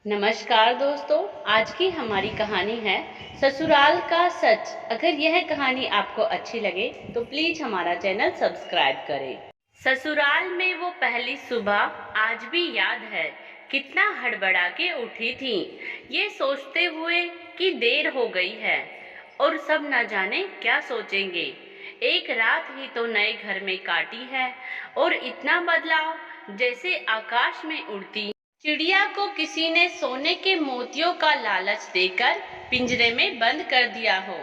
नमस्कार दोस्तों, आज की हमारी कहानी है ससुराल का सच। अगर यह कहानी आपको अच्छी लगे तो प्लीज हमारा चैनल सब्सक्राइब करें। ससुराल में वो पहली सुबह आज भी याद है। कितना हड़बड़ा के उठी थी, ये सोचते हुए कि देर हो गई है और सब न जाने क्या सोचेंगे। एक रात ही तो नए घर में काटी है और इतना बदलाव जैसे आकाश में उड़ती चिड़िया को किसी ने सोने के मोतियों का लालच देकर पिंजरे में बंद कर दिया हो।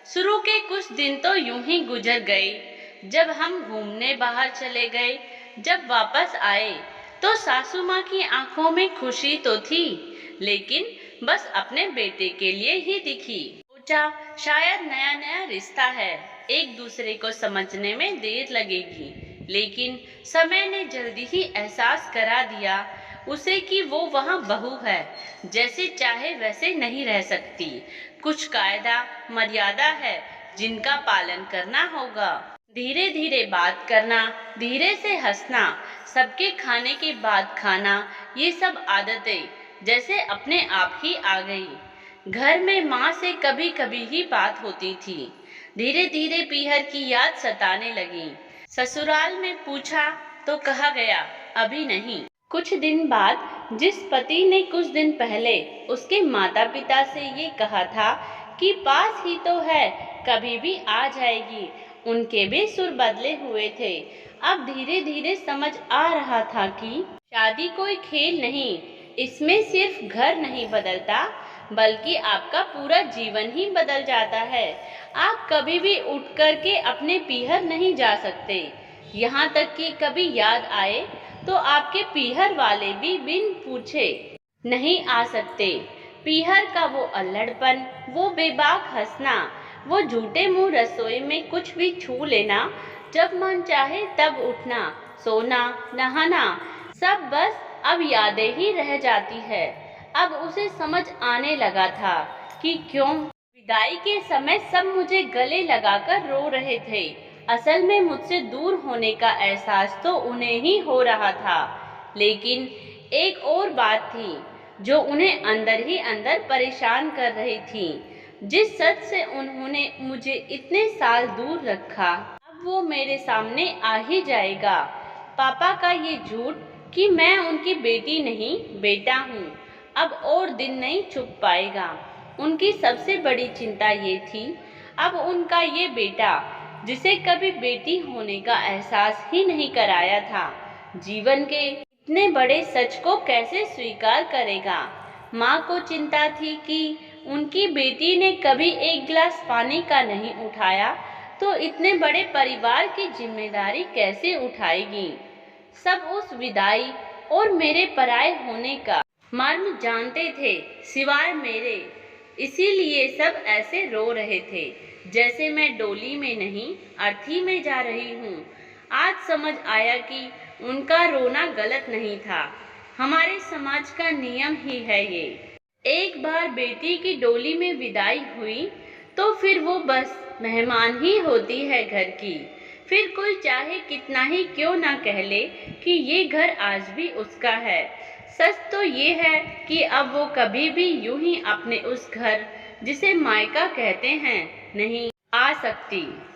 शुरू के कुछ दिन तो यूं ही गुजर गए। जब हम घूमने बाहर चले गए, जब वापस आए तो सासू माँ की आंखों में खुशी तो थी, लेकिन बस अपने बेटे के लिए ही दिखी। सोचा शायद नया नया रिश्ता है, एक दूसरे को समझने में देर लगेगी, लेकिन समय ने जल्दी ही एहसास करा दिया उसे कि वो वहाँ बहू है, जैसे चाहे वैसे नहीं रह सकती। कुछ कायदा मर्यादा है जिनका पालन करना होगा। धीरे धीरे बात करना, धीरे से हंसना, सबके खाने के बाद खाना, ये सब आदतें जैसे अपने आप ही आ गई। घर में माँ से कभी कभी ही बात होती थी। धीरे धीरे पीहर की याद सताने लगी। ससुराल में पूछा तो कहा गया अभी नहीं। कुछ दिन बाद जिस पति ने कुछ दिन पहले उसके माता पिता से ये कहा था कि पास ही तो है, कभी भी आ जाएगी, उनके भी सुर बदले हुए थे। अब धीरे धीरे समझ आ रहा था कि शादी कोई खेल नहीं, इसमें सिर्फ घर नहीं बदलता बल्कि आपका पूरा जीवन ही बदल जाता है। आप कभी भी उठ करके अपने पीहर नहीं जा सकते, यहाँ तक कि कभी याद आए तो आपके पीहर वाले भी बिन पूछे नहीं आ सकते। पीहर का वो अल्लड़पन, वो बेबाक हंसना, वो झूठे मुंह रसोई में कुछ भी छू लेना, जब मन चाहे तब उठना, सोना, नहाना, सब बस अब यादें ही रह जाती है। अब उसे समझ आने लगा था कि क्यों विदाई के समय सब मुझे गले लगाकर रो रहे थे। असल में मुझसे दूर होने का एहसास तो उन्हें ही हो रहा था, लेकिन एक और बात थी जो उन्हें अंदर ही अंदर परेशान कर रही थी। जिस सच से उन्होंने मुझे इतने साल दूर रखा, अब वो मेरे सामने आ ही जाएगा। पापा का ये झूठ कि मैं उनकी बेटी नहीं बेटा हूँ, अब और दिन नहीं छुप पाएगा। उनकी सबसे बड़ी चिंता ये थी, अब उनका ये बेटा जिसे कभी बेटी होने का एहसास ही नहीं कराया था, जीवन के इतने बड़े सच को कैसे स्वीकार करेगा। माँ को चिंता थी कि उनकी बेटी ने कभी एक गिलास पानी का नहीं उठाया तो इतने बड़े परिवार की जिम्मेदारी कैसे उठाएगी। सब उस विदाई और मेरे पराये होने का मर्म जानते थे सिवाय मेरे, इसीलिए सब ऐसे रो रहे थे जैसे मैं डोली में नहीं अर्थी में जा रही हूँ। आज समझ आया कि उनका रोना गलत नहीं था, हमारे समाज का नियम ही है ये। एक बार बेटी की डोली में विदाई हुई तो फिर वो बस मेहमान ही होती है घर की। फिर कोई चाहे कितना ही क्यों ना कह ले कि ये घर आज भी उसका है। सच तो ये है कि अब वो कभी भी यूं ही अपने उस घर जिसे मायका कहते हैं नहीं आ सकती।